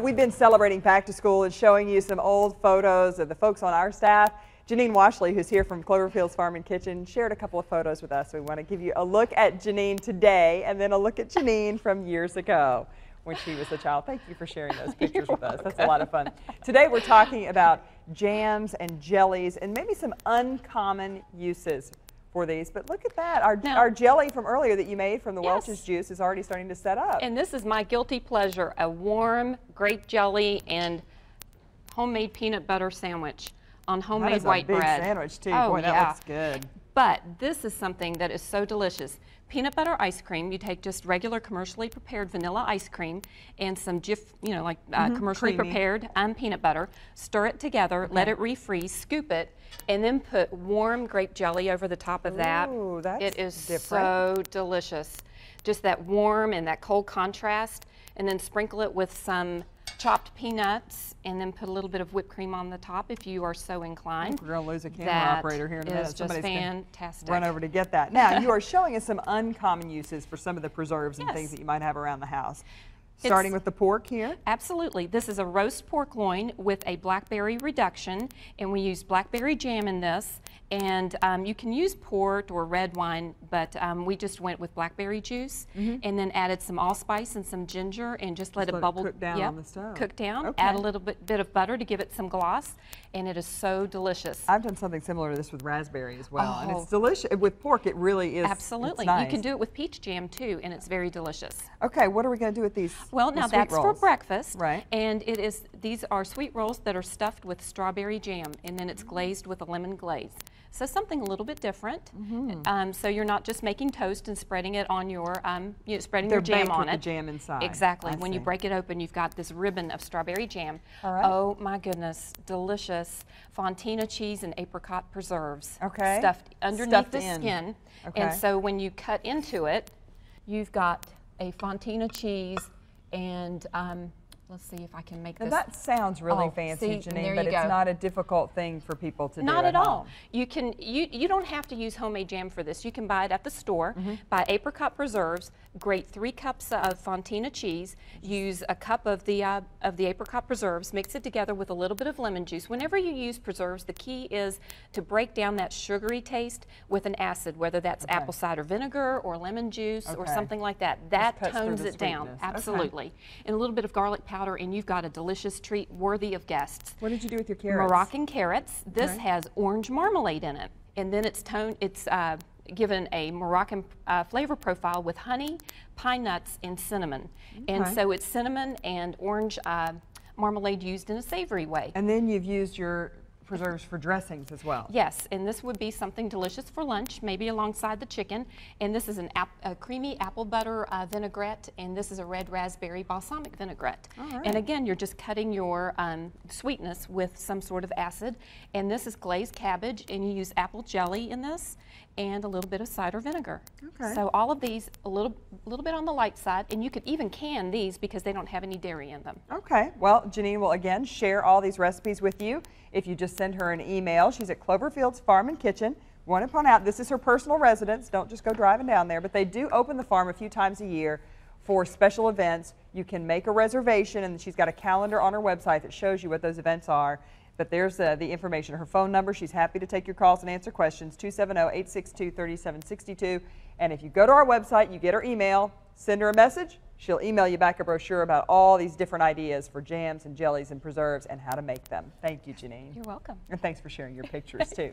We've been celebrating back to school and showing you some old photos of the folks on our staff. Janine Washley, who's here from Cloverfield's Farm and Kitchen, shared a couple of photos with us. We want to give you a look at Janine today and then a look at Janine from years ago when she was a child. Thank you for sharing those pictures with us. That's a lot of fun. Today we're talking about jams and jellies and maybe some uncommon uses for these. But look at that. Our jelly from earlier that you made from the Welch's juice is already starting to set up. And this is my guilty pleasure, a warm grape jelly and homemade peanut butter sandwich on homemade white bread. That is a big sandwich too. Oh, boy, that looks good. But this is something that is so delicious. Peanut butter ice cream, you take just regular commercially prepared vanilla ice cream and some commercially prepared peanut butter, stir it together, let it refreeze, scoop it, and then put warm grape jelly over the top of that. Ooh, that's it is different. So delicious. Just that warm and that cold contrast, and then sprinkle it with some chopped peanuts, and then put a little bit of whipped cream on the top if you are so inclined. We're going to lose a camera operator here in a minute. That is just fantastic. Run over to get that. Now, you are showing us some uncommon uses for some of the preserves and things that you might have around the house. Starting with the pork here? Absolutely. This is a roast pork loin with a blackberry reduction, and we use blackberry jam in this. And you can use port or red wine, but we just went with blackberry juice and then added some allspice and some ginger and just let it bubble. Cook down on the stove. Cook down. Add a little bit of butter to give it some gloss, and it is so delicious. I've done something similar to this with raspberry as well, and it's delicious. With pork, it really is. Absolutely. Nice. You can do it with peach jam too, and it's very delicious. Okay, what are we going to do with these? Well, now that's for breakfast, right? And these are sweet rolls that are stuffed with strawberry jam, and then it's glazed with a lemon glaze. So something a little bit different. So you're not just making toast and spreading it on your, spreading your jam on it. The jam inside. Exactly. When you break it open, you've got this ribbon of strawberry jam. All right. Oh my goodness, delicious fontina cheese and apricot preserves. Okay. Stuffed underneath the skin. Okay. And so when you cut into it, you've got a fontina cheese and let's see if I can make this. Now that sounds really fancy, Janine, but it's not a difficult thing for people to do. Not at all. You can you don't have to use homemade jam for this. You can buy it at the store. Buy apricot preserves. Grate 3 cups of fontina cheese. Use a cup of the apricot preserves. Mix it together with a little bit of lemon juice. Whenever you use preserves, the key is to break down that sugary taste with an acid, whether that's apple cider vinegar or lemon juice or something like that. That tones it down. Absolutely. And a little bit of garlic powder, and you've got a delicious treat worthy of guests. What did you do with your carrots? Moroccan carrots. This has orange marmalade in it, and then it's given a Moroccan flavor profile with honey, pine nuts, and cinnamon. And so it's cinnamon and orange marmalade used in a savory way. And then you've used your preserves for dressings as well. Yes, and this would be something delicious for lunch, maybe alongside the chicken. And this is a creamy apple butter vinaigrette, and this is a red raspberry balsamic vinaigrette. And again, you're just cutting your sweetness with some sort of acid. And this is glazed cabbage, and you use apple jelly in this, and a little bit of cider vinegar. So all of these a little bit on the light side, and you could even can these because they don't have any dairy in them. Okay, well, Janine will again share all these recipes with you if you just send her an email. She's at Cloverfield's Farm and Kitchen. We want to point out this is her personal residence. Don't just go driving down there, but they do open the farm a few times a year for special events. You can make a reservation, and she's got a calendar on her website that shows you what those events are. But there's the information, her phone number. She's happy to take your calls and answer questions, 270-862-3762. And if you go to our website, you get her email, send her a message, she'll email you back a brochure about all these different ideas for jams and jellies and preserves and how to make them. Thank you, Janine. You're welcome. And thanks for sharing your pictures, too.